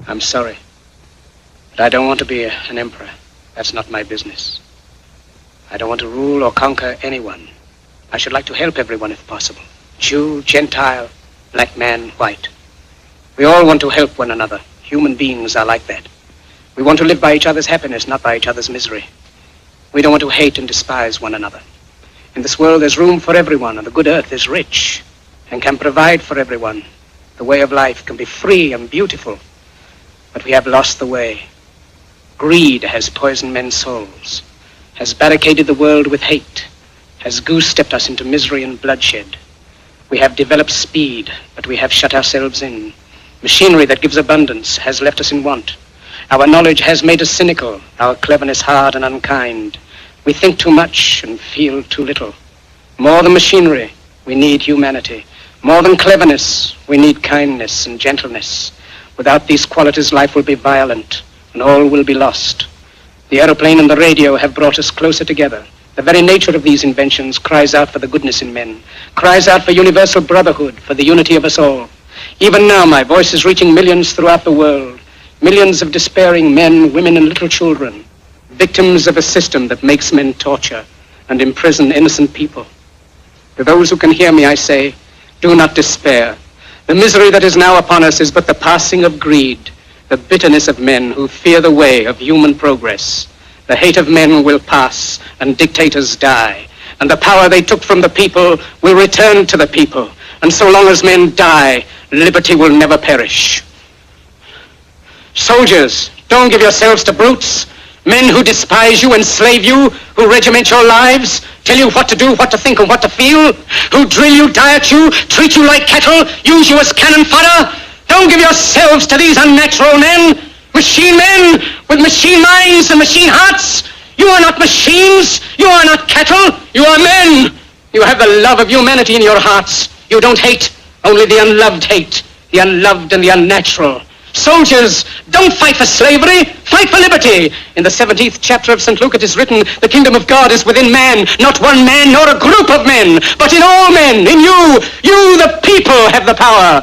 I'm sorry, but I don't want to be an emperor. That's not my business. I don't want to rule or conquer anyone. I should like to help everyone if possible. Jew, Gentile, black man, white. We all want to help one another. Human beings are like that. We want to live by each other's happiness, not by each other's misery. We don't want to hate and despise one another. In this world, there's room for everyone, and the good earth is rich and can provide for everyone. The way of life can be free and beautiful, but we have lost the way. Greed has poisoned men's souls, has barricaded the world with hate, has goose-stepped us into misery and bloodshed. We have developed speed, but we have shut ourselves in. Machinery that gives abundance has left us in want. Our knowledge has made us cynical, our cleverness hard and unkind. We think too much and feel too little. More than machinery, we need humanity. More than cleverness, we need kindness and gentleness. Without these qualities, life will be violent and all will be lost. The aeroplane and the radio have brought us closer together. The very nature of these inventions cries out for the goodness in men, cries out for universal brotherhood, for the unity of us all. Even now, my voice is reaching millions throughout the world, millions of despairing men, women, and little children, victims of a system that makes men torture and imprison innocent people. To those who can hear me, I say, do not despair. The misery that is now upon us is but the passing of greed, the bitterness of men who fear the way of human progress. The hate of men will pass and dictators die, and the power they took from the people will return to the people. And so long as men die, liberty will never perish. Soldiers, don't give yourselves to brutes, men who despise you, enslave you, who regiment your lives, tell you what to do, what to think, and what to feel, who drill you, diet you, treat you like cattle, use you as cannon fodder. Don't give yourselves to these unnatural men, machine men with machine minds and machine hearts. You are not machines, you are not cattle, you are men. You have the love of humanity in your hearts. You don't hate, only the unloved hate, the unloved and the unnatural. Soldiers, don't fight for slavery, fight for liberty. In the 17th chapter of St. Luke it is written, the kingdom of God is within man, not one man nor a group of men, but in all men, in you. You, the people, have the power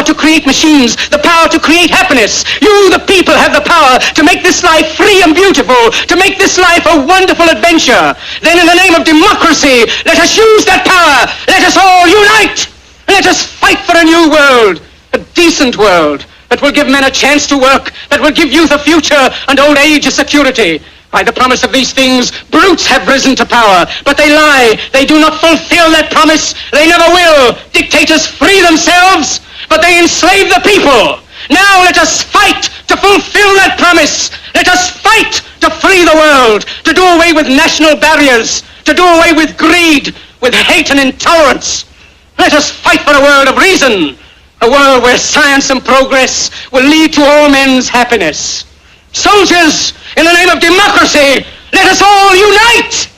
to create machines, the power to create happiness. You, the people, have the power to make this life free and beautiful, to make this life a wonderful adventure. Then in the name of democracy, let us use that power. Let us all unite. Let us fight for a new world, a decent world, that will give men a chance to work, that will give youth a future and old age a security. By the promise of these things, brutes have risen to power, but they lie. They do not fulfill that promise. They never will. Dictators free themselves, but they enslave the people. Now let us fight to fulfill that promise. Let us fight to free the world, to do away with national barriers, to do away with greed, with hate and intolerance. Let us fight for a world of reason, a world where science and progress will lead to all men's happiness. Soldiers, in the name of democracy, let us all unite!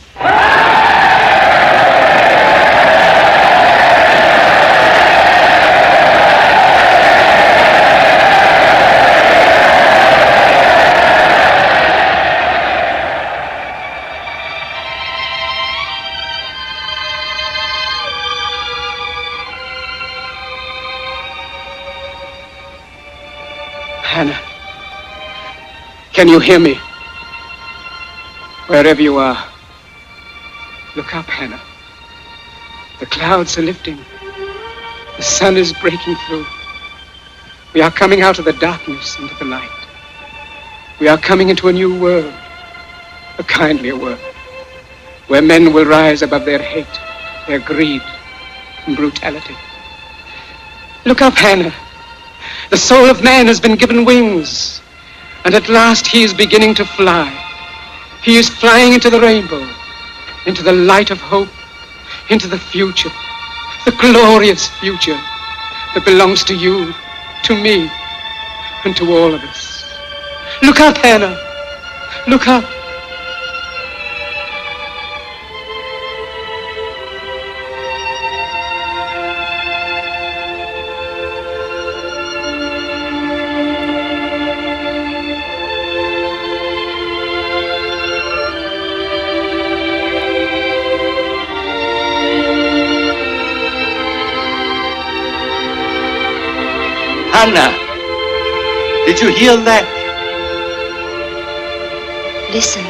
Hannah, can you hear me? Wherever you are, look up, Hannah. The clouds are lifting. The sun is breaking through. We are coming out of the darkness into the light. We are coming into a new world, a kindlier world, where men will rise above their hate, their greed, and brutality. Look up, Hannah. The soul of man has been given wings, and at last he is beginning to fly. He is flying into the rainbow, into the light of hope, into the future, the glorious future that belongs to you, to me, and to all of us. Look up, Hannah. Look up. Hannah, Did you hear that? Listen.